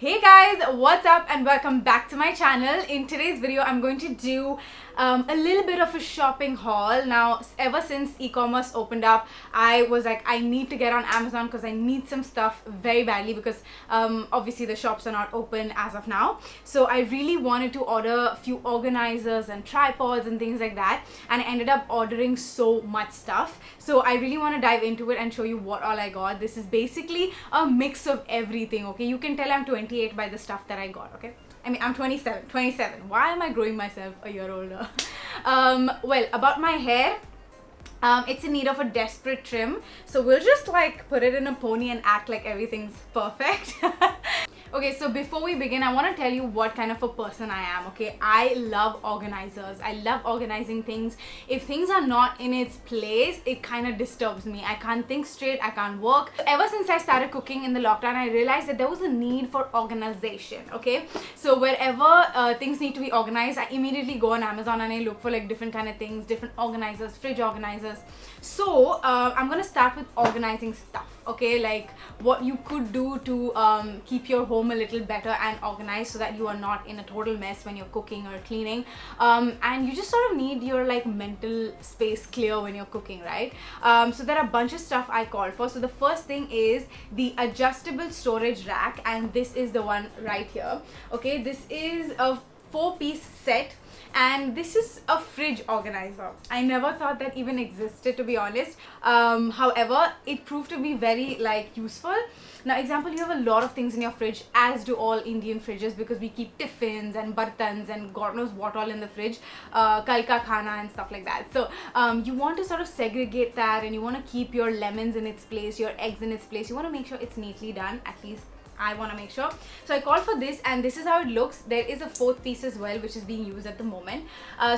Hey guys, what's up and welcome back to my channel. In today's video I'm going to do a little bit of a shopping haul. Now ever since e-commerce opened up, I was like, I need to get on Amazon because I need some stuff very badly because obviously the shops are not open as of now. So I really wanted to order a few organizers and tripods and things like that, and I ended up ordering so much stuff. So I really want to dive into it and show you what all I got. This is basically a mix of everything, okay? You can tell I'm 28 by the stuff that I got, okay? I mean, I'm 27. Why am I growing myself a year older? Well, about my hair, it's in need of a desperate trim. So we'll just like put it in a pony and act like everything's perfect. Okay, so before we begin, I want to tell you what kind of a person I am, okay? I love organizers. I love organizing things. If things are not in its place, it kind of disturbs me. I can't think straight, I can't work. Ever since I started cooking in the lockdown, I realized that there was a need for organization, okay? So wherever things need to be organized, I immediately go on Amazon and I look for like different kind of things, different organizers, fridge organizers. So I'm gonna start with organizing stuff, okay? Like what you could do to keep your home a little better and organized so that you are not in a total mess when you're cooking or cleaning, and you just sort of need your like mental space clear when you're cooking, right? So there are a bunch of stuff I called for. So the first thing is the adjustable storage rack, and this is the one right here, okay? This is a 4-piece set, and this is a fridge organizer. I never thought that even existed, to be honest. However, it proved to be very like useful. Now, example, you have a lot of things in your fridge, as do all Indian fridges, because we keep tiffins and bartans and God knows what all in the fridge, kal ka khana and stuff like that. So you want to sort of segregate that, and you want to keep your lemons in its place, your eggs in its place. You want to make sure it's neatly done, at least I want to make sure. So I called for this, and this is how it looks. There is a 4th piece as well, which is being used at the moment.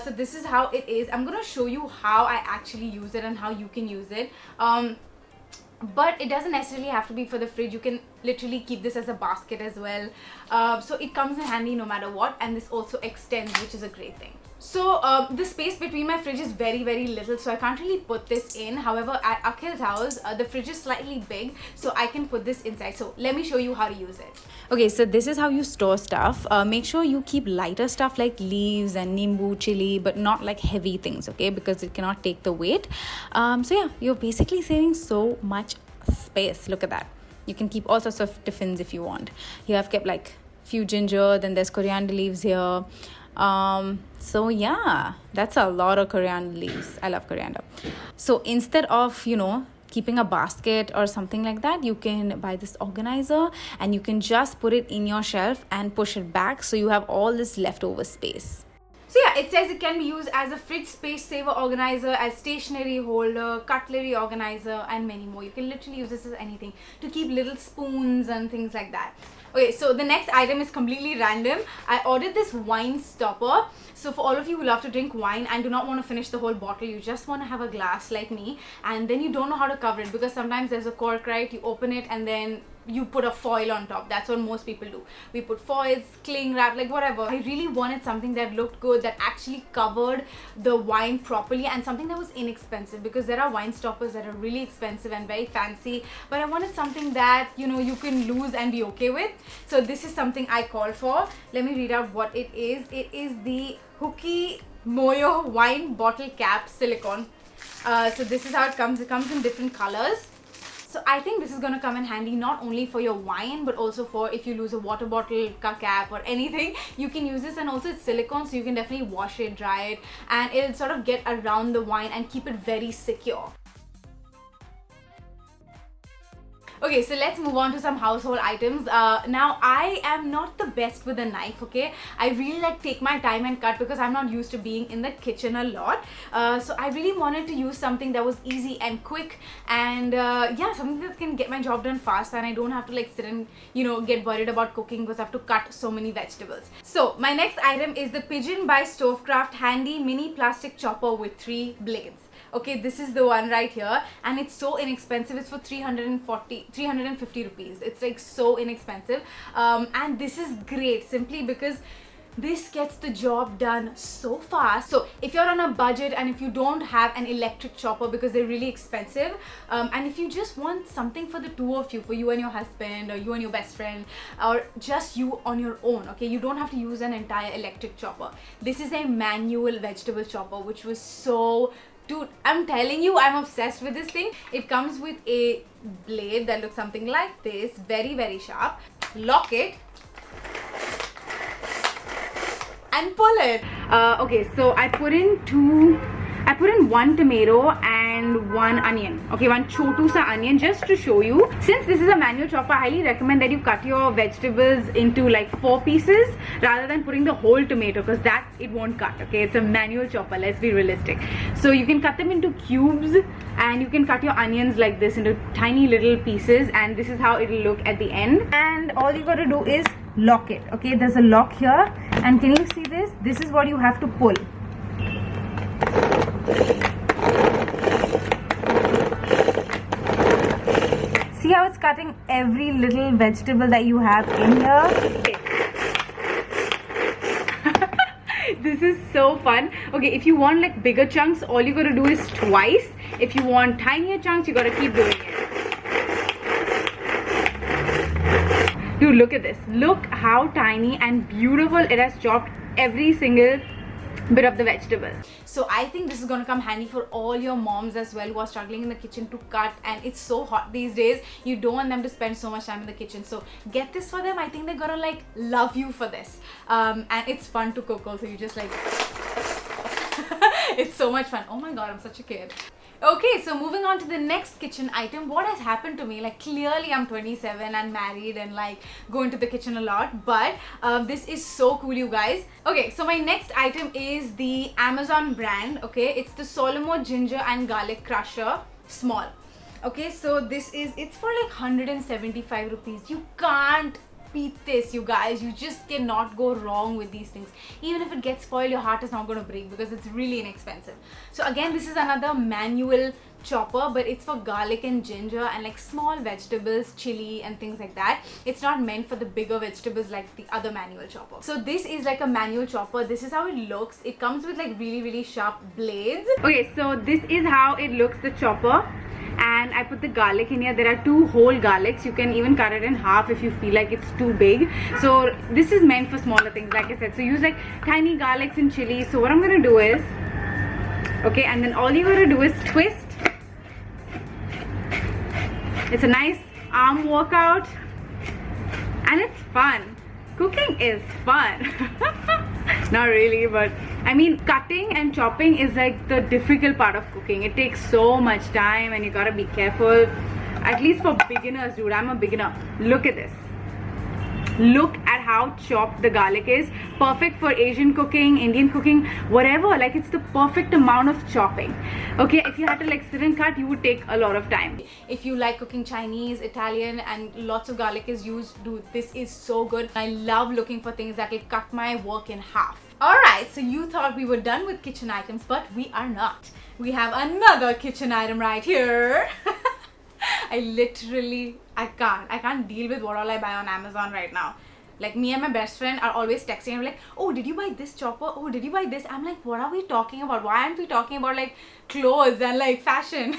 So this is how it is. I'm going to show you how I actually use it and how you can use it. But it doesn't necessarily have to be for the fridge. You can literally keep this as a basket as well. So it comes in handy no matter what, and this also extends, which is a great thing. So the space between my fridge is very little, so I can't really put this in. However, at Akhil's house, the fridge is slightly big, so I can put this inside. So let me show you how to use it. Okay, so this is how you store stuff. Make sure you keep lighter stuff like leaves and nimbu, chili, but not like heavy things, okay? Because it cannot take the weight. So yeah, you're basically saving so much space. Look at that. You can keep all sorts of tiffins if you want. Here I've kept like few ginger, then there's coriander leaves here. So yeah, that's a lot of coriander leaves. I love coriander. So instead of, you know, keeping a basket or something like that, you can buy this organizer and you can just put it in your shelf and push it back, so you have all this leftover space. So yeah, it says it can be used as a fridge space saver organizer, as stationery holder, cutlery organizer, and many more. You can literally use this as anything, to keep little spoons and things like that. Okay, so the next item is completely random. I ordered this wine stopper. So for all of you who love to drink wine and do not want to finish the whole bottle, you just want to have a glass like me, and then you don't know how to cover it, because sometimes there's a cork, right? You open it and then you put a foil on top. That's what most people do. We put foils, cling wrap, like whatever. I really wanted something that looked good, that actually covered the wine properly, and something that was inexpensive, because there are wine stoppers that are really expensive and very fancy, but I wanted something that, you know, you can lose and be okay with. So this is something I called for. Let me read out what it is. It is the Hooky Moyo wine bottle cap silicone. So this is how it comes. It comes in different colors. So I think this is going to come in handy not only for your wine, but also for if you lose a water bottle cap or anything, you can use this. And also it's silicone, so you can definitely wash it, dry it, and it'll sort of get around the wine and keep it very secure. Okay, so let's move on to some household items. Now, I am not the best with a knife, okay? I really like take my time and cut, because I'm not used to being in the kitchen a lot. So I really wanted to use something that was easy and quick, and yeah, something that can get my job done fast, and I don't have to like sit and, you know, get worried about cooking because I have to cut so many vegetables. So my next item is the Pigeon by Stovekraft handy mini plastic chopper with 3 blades. Okay, this is the one right here, and it's so inexpensive. It's for 350 rupees. It's like so inexpensive, and this is great simply because this gets the job done so fast. So if you're on a budget and if you don't have an electric chopper because they're really expensive, and if you just want something for the two of you, for you and your husband, or you and your best friend, or just you on your own, okay, you don't have to use an entire electric chopper. This is a manual vegetable chopper, which was so, dude, I'm telling you, I'm obsessed with this thing. It comes with a blade that looks something like this, very, very sharp. Lock it and pull it. Okay, so I put in one tomato and one onion. Okay, one chotu sa onion, just to show you. Since this is a manual chopper, I highly recommend that you cut your vegetables into like 4 pieces rather than putting the whole tomato, because that it won't cut. Okay, it's a manual chopper, let's be realistic. So you can cut them into cubes, and you can cut your onions like this into tiny little pieces, and this is how it'll look at the end. And all you gotta do is lock it. Okay, there's a lock here, and can you see this? This is what you have to pull. See how it's cutting every little vegetable that you have in here? Okay. This is so fun. Okay, if you want like bigger chunks, all you gotta do is twice. If you want tinier chunks, you gotta keep doing it. Dude, look at this. Look how tiny and beautiful it has chopped every single bit of the vegetable. So I think this is gonna come handy for all your moms as well who are struggling in the kitchen to cut, and it's so hot these days. You don't want them to spend so much time in the kitchen, so get this for them. I think they're gonna like love you for this. And it's fun to cook also. You just like it's so much fun. Oh my god, I'm such a kid. Okay, so moving on to the next kitchen item. What has happened to me, like clearly I'm 27 and married and like go into the kitchen a lot, but this is so cool, you guys. Okay, so my next item is the Amazon brand. Okay, it's the Solomon ginger and garlic crusher small. Okay, so it's for like 175 rupees. You can't beat this, you guys. You just cannot go wrong with these things. Even if it gets spoiled, your heart is not going to break because it's really inexpensive. So again, this is another manual chopper, but it's for garlic and ginger and like small vegetables, chili and things like that. It's not meant for the bigger vegetables like the other manual chopper. So this is like a manual chopper. This is how it looks. It comes with like really, really sharp blades. Okay, so this is how it looks, the chopper. And I put the garlic in here. There are 2 whole garlics. You can even cut it in half if you feel like it's too big. So this is meant for smaller things, like I said. So use like tiny garlics and chilies. So what I'm gonna do is, okay, and then all you gotta do is twist. It's a nice arm workout and it's fun. Cooking is fun. Not really, but I mean, cutting and chopping is like the difficult part of cooking. It takes so much time and you gotta be careful. At least for beginners, dude. I'm a beginner. Look at this. Look at how chopped the garlic is. Perfect for Asian cooking, Indian cooking, whatever. Like, it's the perfect amount of chopping. Okay, if you had to like sit and cut, you would take a lot of time. If you like cooking Chinese, Italian, and lots of garlic is used, dude, this is so good. I love looking for things that will cut my work in half. Alright, so you thought we were done with kitchen items, but we are not. We have another kitchen item right here. I can't deal with what all I buy on Amazon right now. Like, me and my best friend are always texting and like, oh, did you buy this chopper? Oh, did you buy this? I'm like, what are we talking about? Why aren't we talking about like clothes and like fashion?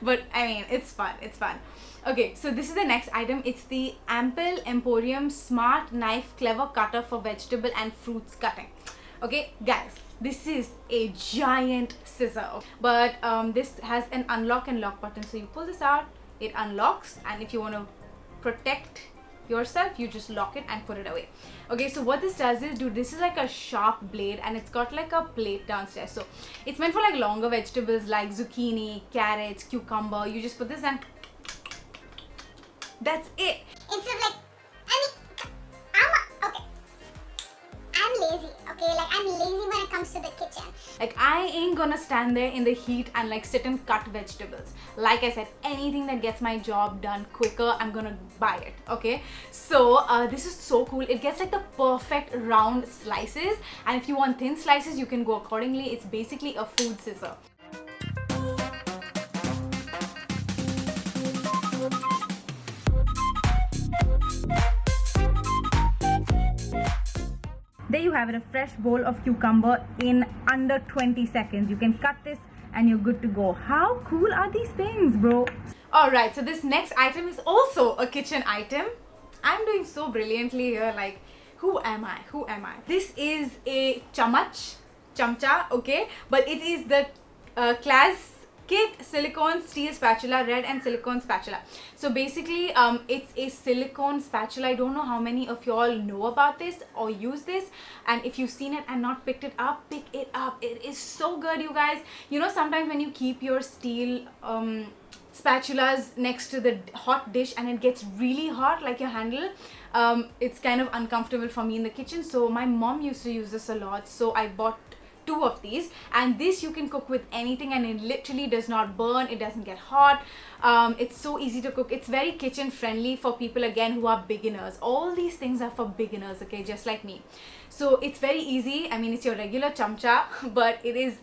But I mean, it's fun. It's fun. Okay, so this is the next item. It's the EMPORIUM Smart Knife Clever Cutter for vegetable and fruits cutting. Okay, guys, this is a giant scissor, but this has an unlock and lock button. So you pull this out, it unlocks, and if you want to protect yourself, you just lock it and put it away. Okay, so what this does is, dude, this is like a sharp blade and it's got like a plate downstairs. So it's meant for like longer vegetables like zucchini, carrots, cucumber. You just put this and that's it. Instead of like, I'm lazy, okay? Like, I'm lazy when it comes to the kitchen. Like, I ain't gonna stand there in the heat and like sit and cut vegetables. Like I said, anything that gets my job done quicker, I'm gonna buy it, okay? So this is so cool. It gets like the perfect round slices, and if you want thin slices, you can go accordingly. It's basically a food scissor. there you have it, a fresh bowl of cucumber in under 20 seconds. You can cut this and you're good to go. How cool are these things, bro? Alright, so this next item is also a kitchen item. I'm doing so brilliantly here, like, who am I? Who am I? This is a chamcha, okay? But it is the Clazkit silicone steel spatula, red and silicone spatula. So basically, it's a silicone spatula. I don't know how many of y'all know about this or use this. And if you've seen it and not picked it up, pick it up. It is so good, you guys. You know, sometimes when you keep your steel spatulas next to the hot dish and it gets really hot, like your handle, it's kind of uncomfortable for me in the kitchen. So my mom used to use this a lot, so I bought 2 of these, and this you can cook with anything and it literally does not burn, it doesn't get hot. It's so easy to cook. It's very kitchen friendly for people, again, who are beginners. All these things are for beginners, okay, just like me. So it's very easy. I mean, it's your regular chamcha, but it is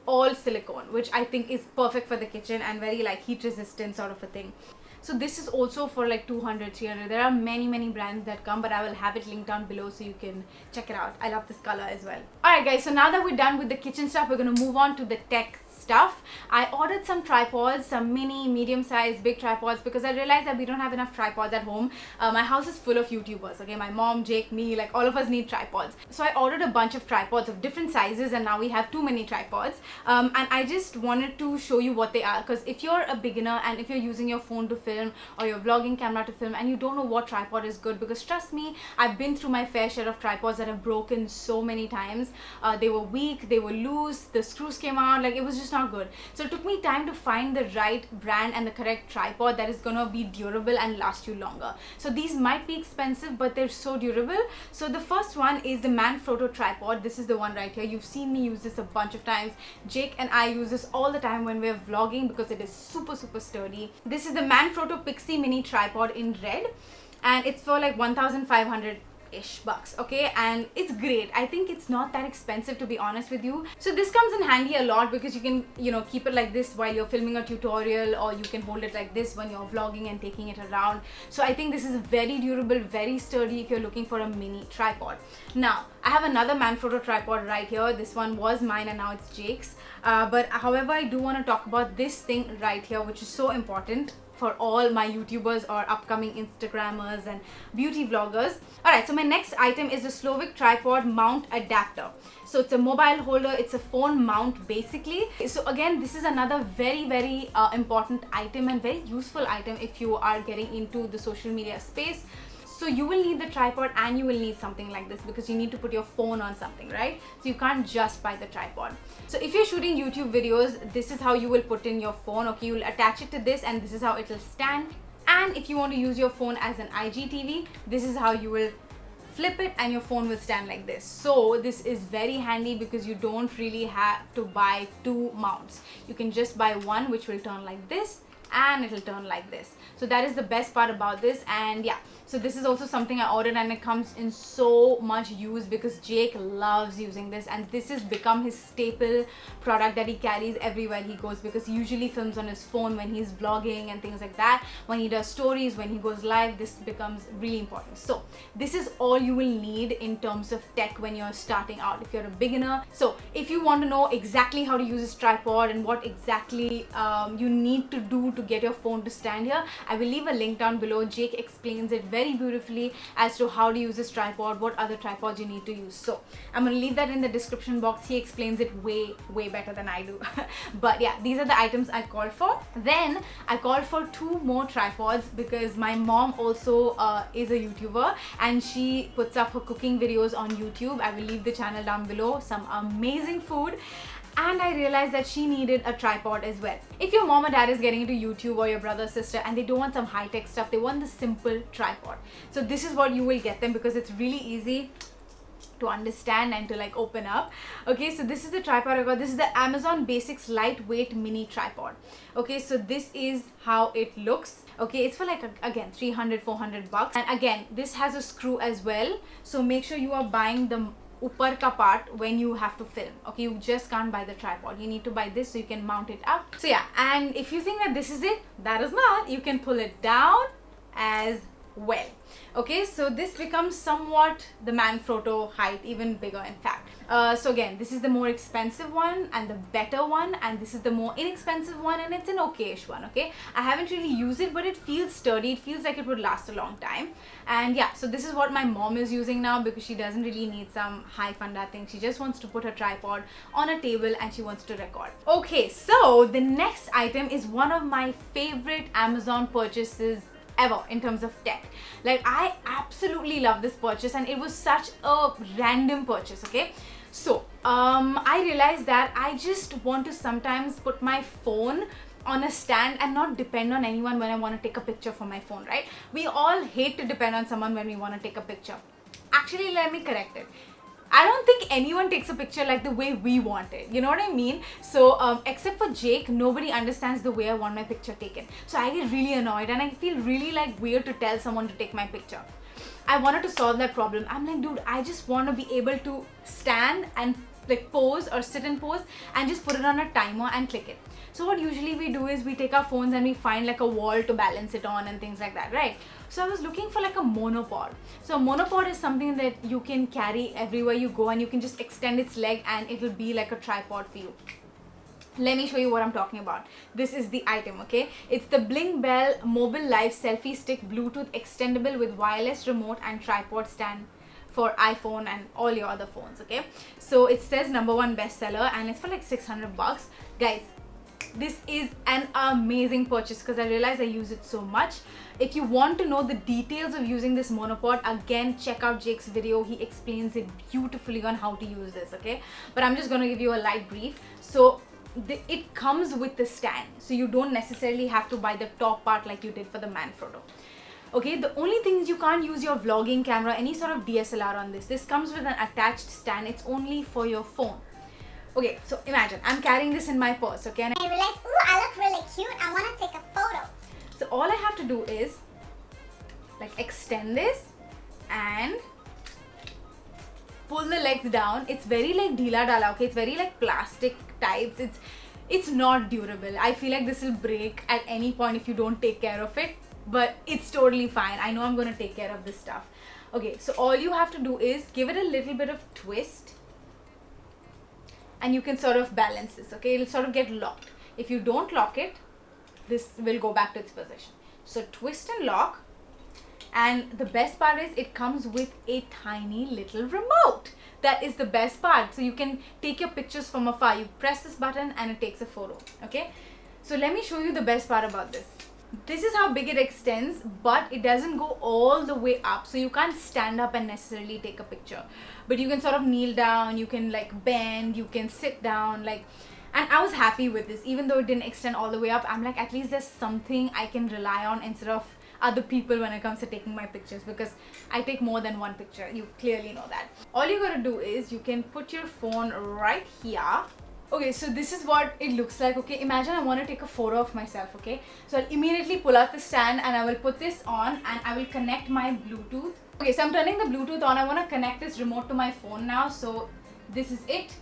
all silicone, which I think is perfect for the kitchen and very like heat resistant sort of a thing. So this is also for like 200, 300. There are many brands that come, but I will have it linked down below so you can check it out. I love this color as well. Alright guys, so now that we're done with the kitchen stuff, we're going to move on to the tech stuff. I ordered some tripods, some mini, medium size, big tripods, because I realized that we don't have enough tripods at home. My house is full of YouTubers, okay? My mom, Jake, me, like all of us need tripods. So I ordered a bunch of tripods of different sizes, and now we have too many tripods. And I just wanted to show you what they are, because if you're a beginner and if you're using your phone to film or your vlogging camera to film and you don't know what tripod is good, because trust me, I've been through my fair share of tripods that have broken so many times. They were weak, they were loose, the screws came out, like it was just not good. So it took me time to find the right brand and the correct tripod that is gonna be durable and last you longer. So these might be expensive, but they're so durable. So the first one is the Manfrotto tripod. This is the one right here. You've seen me use this a bunch of times. Jake and I use this all the time when we're vlogging because it is super sturdy. This is the Manfrotto Pixie Mini tripod in red, and it's for like 1,500-ish bucks, okay? And it's great. I think it's not that expensive, to be honest with you. So this comes in handy a lot because you can, you know, keep it like this while you're filming a tutorial, or you can hold it like this when you're vlogging and taking it around. So I think this is very durable, very sturdy if you're looking for a mini tripod. Now I have another Manfrotto tripod right here. This one was mine and now it's Jake's. But however, I do want to talk about this thing right here, which is so important for all my YouTubers or upcoming Instagrammers and beauty vloggers. Alright, so my next item is the Slovak tripod mount adapter. So it's a mobile holder, it's a phone mount basically. So again, this is another very important item and very useful item if you are getting into the social media space. So you will need the tripod and you will need something like this because you need to put your phone on something, right? So you can't just buy the tripod. So if you're shooting YouTube videos, this is how you will put in your phone, okay? You will attach it to this and this is how it will stand. And if you want to use your phone as an IGTV, this is how you will flip it and your phone will stand like this. So this is very handy because you don't really have to buy 2 mounts. You can just buy one which will turn like this and it'll turn like this. So that is the best part about this. And yeah, so this is also something I ordered and it comes in so much use because Jake loves using this, and this has become his staple product that he carries everywhere he goes because he usually films on his phone when he's vlogging and things like that. When he does stories, when he goes live, this becomes really important. So this is all you will need in terms of tech when you're starting out, if you're a beginner. So if you want to know exactly how to use this tripod and what exactly you need to do to get your phone to stand here, I will leave a link down below. Jake explains it very beautifully as to how to use this tripod, what other tripods you need to use. So I'm going to leave that in the description box. He explains it way better than I do. But yeah, these are the items I called for. Then I called for 2 more tripods because my mom also is a YouTuber and she puts up her cooking videos on YouTube. I will leave the channel down below. Some amazing food. And I realized that she needed a tripod as well. If your mom or dad is getting into YouTube, or your brother or sister, and they don't want some high-tech stuff, they want the simple tripod. So this is what you will get them because it's really easy to understand and to like open up. Okay, so this is the tripod I got. This is the Amazon Basics lightweight mini tripod. Okay, so this is how it looks. Okay, it's for like again 300-400 bucks, and again this has a screw as well, so make sure you are buying the upar ka part when you have to film. Okay, you just can't buy the tripod, you need to buy this so you can mount it up. So yeah, and if you think that this is it, that is not. You can pull it down as well. Okay, so this becomes somewhat the Manfrotto height, even bigger in fact. So again, this is the more expensive one and the better one, and this is the more inexpensive one, and it's an okayish one. Okay, I haven't really used it, but it feels sturdy. It feels like it would last a long time. And yeah, so this is what my mom is using now, because she doesn't really need some high funda thing. She just wants to put her tripod on a table and she wants to record. Okay, so the next item is one of my favorite Amazon purchases ever in terms of tech. Like, I absolutely love this purchase, and it was such a random purchase. Okay, so I realized that I just want to sometimes put my phone on a stand and not depend on anyone when I want to take a picture for my phone, right? We all hate to depend on someone when we want to take a picture. Actually, let me correct it. I don't think anyone takes a picture like the way we want it. You know what I mean? So except for Jake, nobody understands the way I want my picture taken. So I get really annoyed and I feel really like weird to tell someone to take my picture. I wanted to solve that problem. I'm like, dude, I just want to be able to stand and like pose or sit and pose and just put it on a timer and click it. So what usually we do is we take our phones and we find like a wall to balance it on and things like that, right? So I was looking for like a monopod. So a monopod is something that you can carry everywhere you go, and you can just extend its leg and it'll be like a tripod for you. Let me show you what I'm talking about. This is the item, okay? It's the Bling Bell Mobile Live Selfie Stick, Bluetooth extendable with wireless remote and tripod stand for iPhone and all your other phones, okay? So it says #1 bestseller and it's for like 600 bucks. Guys, this is an amazing purchase because I realize I use it so much. If you want to know the details of using this monopod, again, check out Jake's video. He explains it beautifully on how to use this, okay? But I'm just going to give you a light brief. So it comes with the stand, so you don't necessarily have to buy the top part like you did for the Manfrotto. Okay, the only thing is you can't use your vlogging camera, any sort of DSLR on this. This comes with an attached stand. It's only for your phone. Okay, so imagine I'm carrying this in my purse, okay? And I realized, ooh, I look really cute. I want to take a photo. So all I have to do is like extend this and pull the legs down. It's very like dila dala, okay? It's very like plastic types. It's not durable. I feel like this will break at any point if you don't take care of it, but it's totally fine. I know I'm going to take care of this stuff. Okay, so all you have to do is give it a little bit of twist and you can sort of balance this, okay? It'll sort of get locked. If you don't lock it, this will go back to its position. So twist and lock. And the best part is it comes with a tiny little remote. That is the best part. So you can take your pictures from afar. You press this button and it takes a photo, okay? So let me show you the best part about this. This is how big it extends, but it doesn't go all the way up. So you can't stand up and necessarily take a picture. But you can sort of kneel down, you can like bend, you can sit down, like, and I was happy with this. Even though it didn't extend all the way up, I'm like, at least there's something I can rely on instead of other people when it comes to taking my pictures, because I take more than one picture. You clearly know that. All you gotta do is you can put your phone right here. Okay, so this is what it looks like, okay? Imagine I want to take a photo of myself, okay? So I'll immediately pull out the stand and I will put this on and I will connect my Bluetooth. Okay, so I'm turning the Bluetooth on. I want to connect this remote to my phone now. So this is it.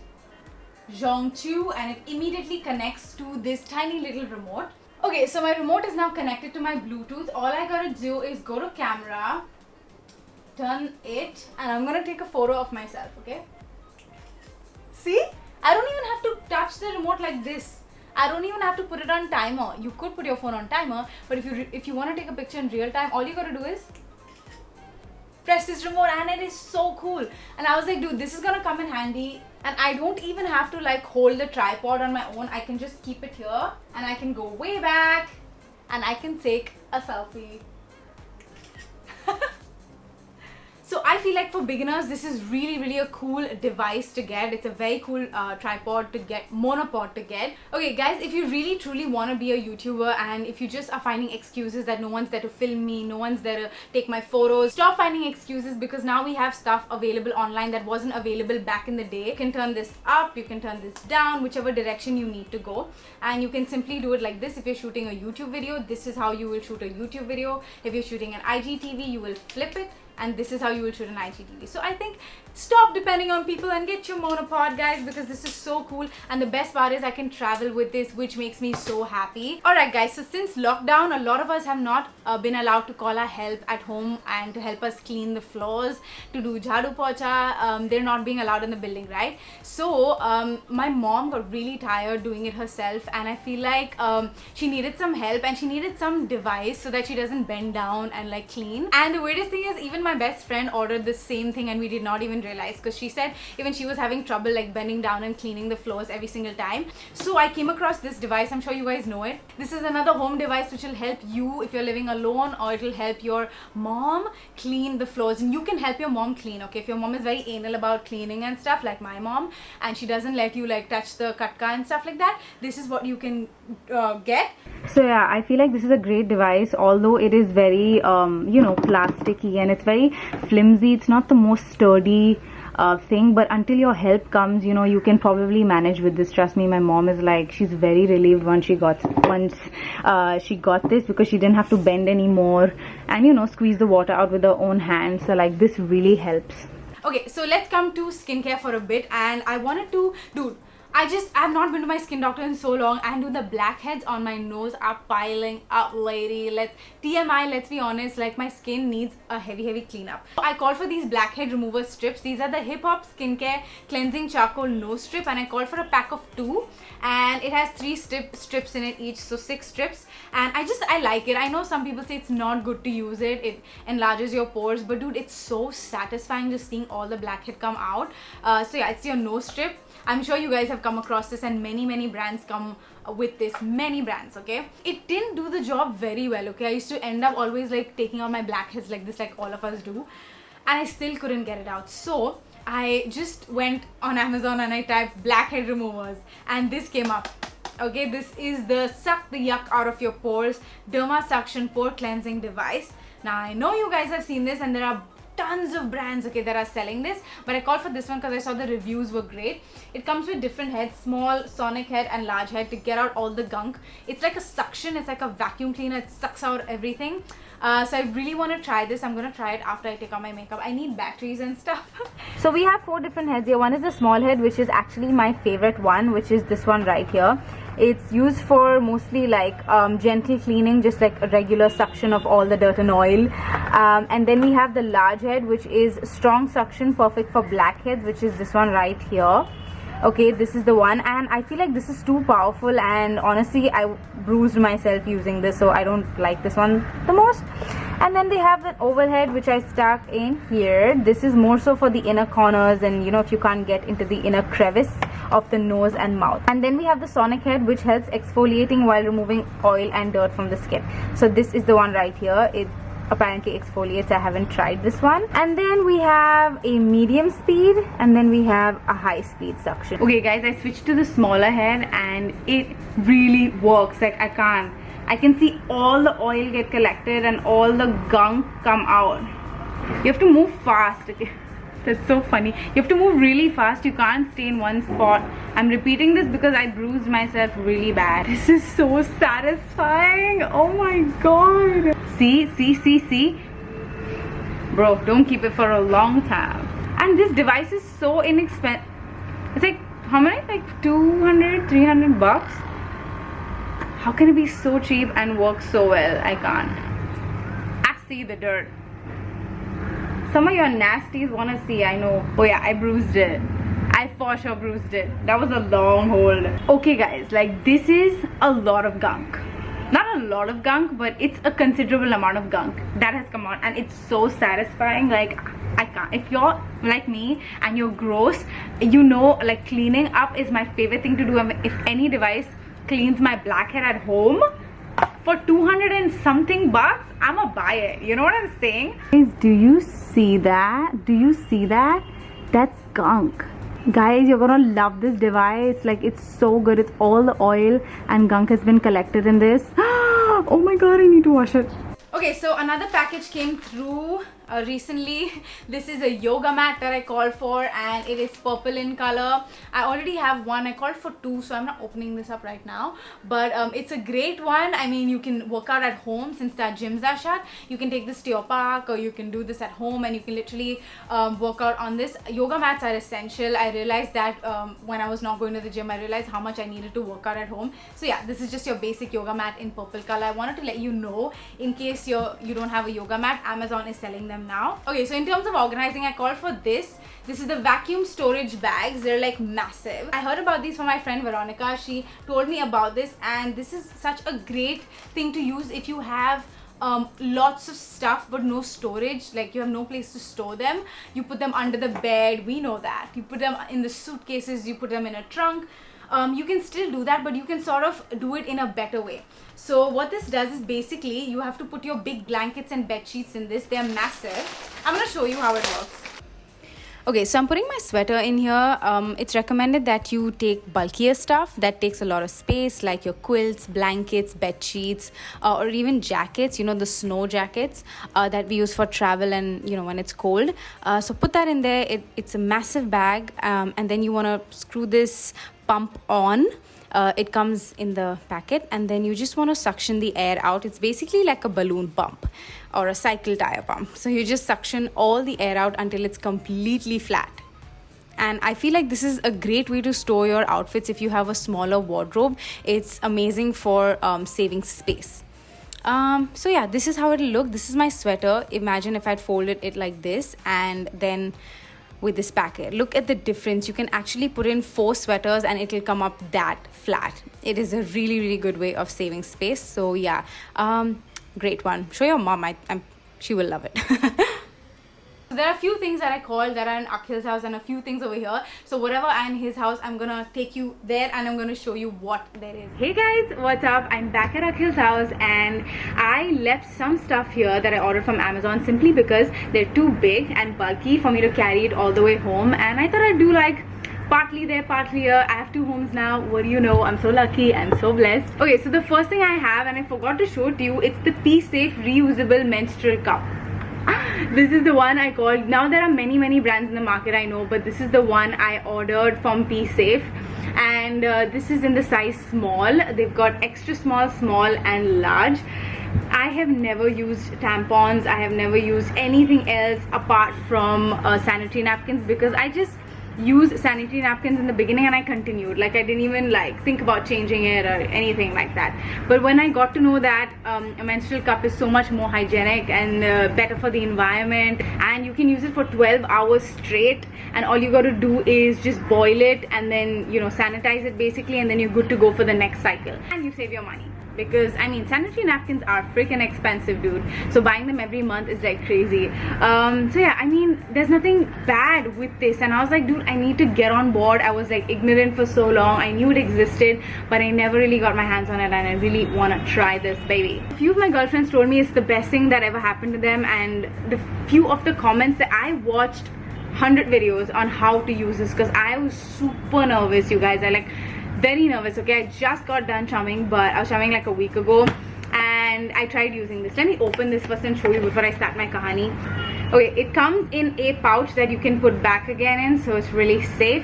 Zhong-chu, and it immediately connects to this tiny little remote. Okay, so my remote is now connected to my Bluetooth. All I gotta do is go to camera, turn it, and I'm gonna take a photo of myself, okay? See? I don't even have to touch the remote like this. I don't even have to put it on timer. You could put your phone on timer, but if you want to take a picture in real time, all you gotta do is press this remote, and it is so cool. And I was like, dude, this is gonna come in handy, and I don't even have to like hold the tripod on my own. I can just keep it here and I can go way back and I can take a selfie. So I feel like for beginners, this is really a cool device to get. It's a very cool tripod to get, monopod to get. Okay guys, if you really truly want to be a YouTuber and if you just are finding excuses that no one's there to film me, no one's there to take my photos, stop finding excuses, because now we have stuff available online that wasn't available back in the day. You can turn this up, you can turn this down, whichever direction you need to go, and you can simply do it like this. If you're shooting a YouTube video, this is how you will shoot a YouTube video. If you're shooting an IGTV, you will flip it and this is how you will shoot an IGTV. So I think stop depending on people and get your monopod, guys, because this is so cool. And the best part is I can travel with this, which makes me so happy. Alright guys, so since lockdown, a lot of us have not been allowed to call our help at home and to help us clean the floors, to do jhadu pocha. They're not being allowed in the building, right? So my mom got really tired doing it herself, and I feel like she needed some help, and she needed some device so that she doesn't bend down and like clean. And the weirdest thing is, even my best friend ordered the same thing and we did not even realize, because she said even she was having trouble like bending down and cleaning the floors every single time. So I came across this device. I'm sure you guys know it. This is another home device which will help you if you're living alone, or it will help your mom clean the floors. And you can help your mom clean, okay? If your mom is very anal about cleaning and stuff, like my mom, and she doesn't let you like touch the katka and stuff like that, this is what you can get. So yeah, I feel like this is a great device, although it is very you know, plasticky and it's very flimsy. It's not the most sturdy thing, but until your help comes, you know, you can probably manage with this. Trust me, my mom is like, she's very relieved once she got this, because she didn't have to bend anymore and, you know, squeeze the water out with her own hands. So like, this really helps. Okay, so let's come to skincare for a bit. And I wanted to, dude, I've not been to my skin doctor in so long, and dude, the blackheads on my nose are piling up, lady. TMI, let's be honest, like my skin needs a heavy cleanup. I called for these blackhead remover strips. These are the HipHop Skincare Cleansing Charcoal Nose Strip, and I called for a pack of 2, and it has 3 strips in it each, so 6 strips. And I like it. I know some people say it's not good to use it, it enlarges your pores, but dude, it's so satisfying just seeing all the blackhead come out. So yeah, it's your nose strip. I'm sure you guys have come across this, and many brands come with this, many brands, okay? It didn't do the job very well, okay? I used to end up always like taking out my blackheads like this, like all of us do, and I still couldn't get it out. So I just went on Amazon and I typed blackhead removers, and this came up. Okay, this is the suck the yuck out of your pores Derma Suction Pore Cleansing Device. Now I know you guys have seen this, and there are tons of brands, okay, that are selling this, but I called for this one because I saw the reviews were great. It comes with different heads, small, sonic head and large head, to get out all the gunk. It's like a suction, it's like a vacuum cleaner, it sucks out everything. So I really want to try this. I'm gonna try it after I take out my makeup. I need batteries and stuff. So we have 4 different heads here. One is the small head, which is actually my favorite one, which is this one right here. It's used for mostly like gentle cleaning, just like a regular suction of all the dirt and oil. And then we have the large head, which is strong suction, perfect for blackheads, which is this one right here. Okay, this is the one, and I feel like this is too powerful, and honestly I bruised myself using this, so I don't like this one the most. And then they have the oval head, which I stuck in here. This is more so for the inner corners, and you know, if you can't get into the inner crevice of the nose and mouth. And then we have the sonic head, which helps exfoliating while removing oil and dirt from the skin. So this is the one right here. It apparently exfoliates. I haven't tried this one. And then we have a medium speed, and then we have a high speed suction. Okay guys, I switched to the smaller head, and it really works. Like I can see all the oil get collected and all the gunk come out. You have to move fast, okay? That's so funny. You have to move really fast. You can't stay in one spot. I'm repeating this because I bruised myself really bad. This is so satisfying. Oh my god. See? Bro, don't keep it for a long time. And this device is so inexpensive. It's like, how many? Like 200, 300 bucks? How can it be so cheap and work so well? I can't. I see the dirt. Some of your nasties want to see, I know. Oh yeah, I bruised it. I for sure bruised it. That was a long hold. Okay guys, like this is a lot of gunk. Not a lot of gunk, but it's a considerable amount of gunk that has come out, and it's so satisfying. Like I can't. If you're like me and you're gross, you know, like cleaning up is my favorite thing to do. If any device cleans my blackhead at home for 200 and something bucks, I'ma buy it. You know what I'm saying? Guys, do you see that? Do you see that? That's gunk. Guys, you're gonna love this device. Like, it's so good. It's all the oil and gunk has been collected in this. Oh my god, I need to wash it. Okay, so another package came through recently. This is a yoga mat that I called for, and it is purple in color. I already have one. I called for two, so I'm not opening this up right now, but it's a great one. I mean, you can work out at home since the gyms are shut. You can take this to your park, or you can do this at home, and you can literally work out on this. Yoga mats are essential. I realized that when I was not going to the gym, I realized how much I needed to work out at home. So yeah, this is just your basic yoga mat in purple color. I wanted to let you know in case you don't have a yoga mat, Amazon is selling them now. Okay, so in terms of organizing, I called for this. This is the vacuum storage bags. They're like massive. I heard about these from my friend Veronica. She told me about this, and this is such a great thing to use if you have lots of stuff but no storage, like you have no place to store them. You put them under the bed, we know that. You put them in the suitcases, you put them in a trunk. You can still do that, but you can sort of do it in a better way. So what this does is basically you have to put your big blankets and bed sheets in this. They're massive. I'm gonna show you how it works. Okay, so I'm putting my sweater in here. It's recommended that you take bulkier stuff that takes a lot of space, like your quilts, blankets, bed sheets, or even jackets, you know, the snow jackets that we use for travel and, you know, when it's cold. So put that in there. It's a massive bag, and then you want to screw this pump on. It comes in the packet, and then you just want to suction the air out. It's basically like a balloon pump or a cycle tire pump. So you just suction all the air out until it's completely flat. And I feel like this is a great way to store your outfits if you have a smaller wardrobe. It's amazing for saving space. So yeah, this is how it'll look. This is my sweater. Imagine if I'd folded it like this and then with this packet. Look at the difference. You can actually put in 4 sweaters and it'll come up that flat. It is a really good way of saving space. So yeah, great one. Show your mom. She will love it. There are a few things that I called that are in Akhil's house and a few things over here. So whatever are in his house, I'm gonna take you there and I'm gonna show you what there is. Hey guys, what's up? I'm back at Akhil's house and I left some stuff here that I ordered from Amazon simply because they're too big and bulky for me to carry it all the way home. And I thought I'd do like partly there, partly here. I have 2 homes now. What do you know? I'm so lucky. I'm so blessed. Okay, so the first thing I have, and I forgot to show it to you, it's the Safe reusable menstrual cup. This is the one I called. Now there are many brands in the market, I know, but this is the one I ordered from Safe, and this is in the size small. They've got extra small, small and large. I have never used tampons. I have never used anything else apart from sanitary napkins, because I just used sanitary napkins in the beginning and I continued. Like I didn't even like think about changing it or anything like that. But when I got to know that a menstrual cup is so much more hygienic and better for the environment, and you can use it for 12 hours straight, and all you got to do is just boil it and then, you know, sanitize it basically, and then you're good to go for the next cycle and you save your money. Because I mean, sanitary napkins are freaking expensive, dude. So buying them every month is like crazy. So yeah, I mean, there's nothing bad with this, and I was like, dude, I need to get on board. I was like ignorant for so long. I knew it existed, but I never really got my hands on it, and I really want to try this baby. A few of my girlfriends told me it's the best thing that ever happened to them, and the few of the comments that I watched 100 videos on how to use this, because I was super nervous, you guys. I like very nervous. Okay, I just got done chumming, but I was chumming like a week ago and I tried using this. Let me open this first and show you before I start my kahani. Okay, it comes in a pouch that you can put back again in, so it's really safe.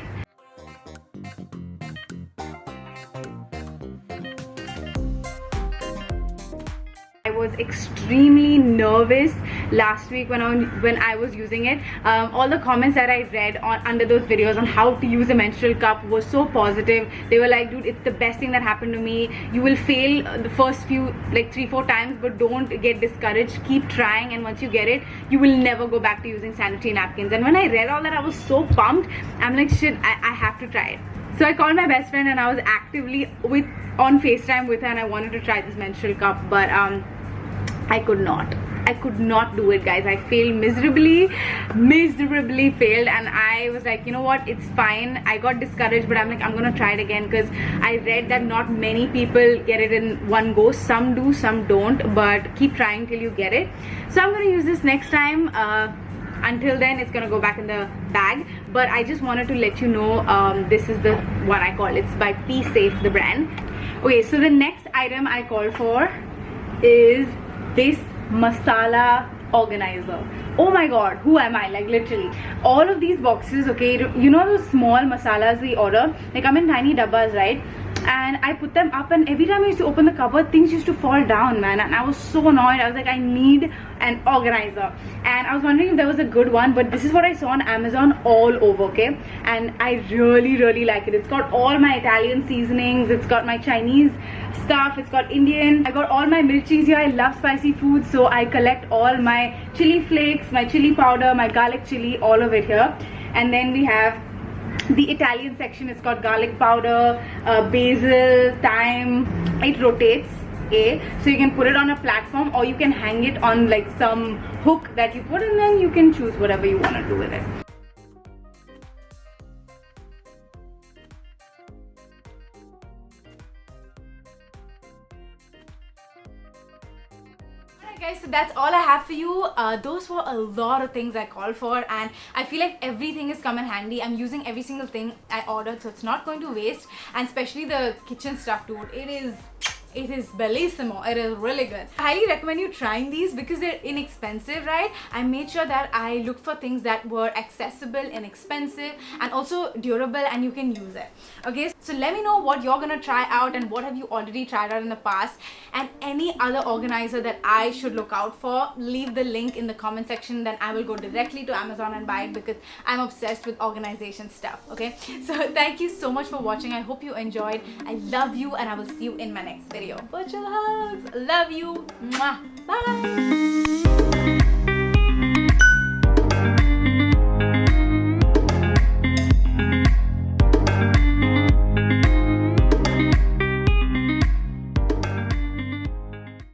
I was extremely nervous last week when I was using it. All the comments that I read under those videos on how to use a menstrual cup was so positive. They were like, dude, it's the best thing that happened to me. You will fail the first few, like 3-4 times, but don't get discouraged. Keep trying, and once you get it, you will never go back to using sanitary napkins. And when I read all that, I was so pumped. I'm like, shit, I have to try it. So I called my best friend and I was actively on FaceTime with her, and I wanted to try this menstrual cup, but I could not do it, guys. I failed miserably failed, and I was like, you know what, it's fine. I got discouraged, but I'm like, I'm gonna try it again, because I read that not many people get it in one go. Some do, some don't, but keep trying till you get it. So I'm gonna use this next time. Until then, it's gonna go back in the bag, but I just wanted to let you know this is the one I call. It's by Safe, the brand. Okay, so the next item I called for is this masala organizer. Oh my god, who am I? Like literally all of these boxes, okay, you know those small masalas we order, they come in tiny dabbas, right? And I put them up, and every time I used to open the cupboard, things used to fall down, man, and I was so annoyed. I was like, I need an organizer. And I was wondering if there was a good one, but this is what I saw on Amazon all over, okay? And I really like it. It's got all my Italian seasonings, it's got my Chinese stuff, it's got Indian, I got all my mirchis here. I love spicy food, so I collect all my chili flakes, my chili powder, my garlic chili, all of it here. And then we have the Italian section. It's got garlic powder, basil, thyme. It rotates, so you can put it on a platform, or you can hang it on like some hook that you put, and then you can choose whatever you want to do with it. Guys, so that's all I have for you. Those were a lot of things I called for, and I feel like everything is come in handy. I'm using every single thing I ordered, so it's not going to waste. And especially the kitchen stuff, dude, it is bellissimo. It is really good. I highly recommend you trying these because they're inexpensive, right? I made sure that I looked for things that were accessible, inexpensive, and also durable, and you can use it. Okay, so let me know what you're gonna try out and what have you already tried out in the past, and any other organizer that I should look out for. Leave the link in the comment section, then I will go directly to Amazon and buy it because I'm obsessed with organization stuff. Okay, so thank you so much for watching. I hope you enjoyed. I love you, and I will see you in my next video. Virtual hugs. Love you. Mwah. Bye.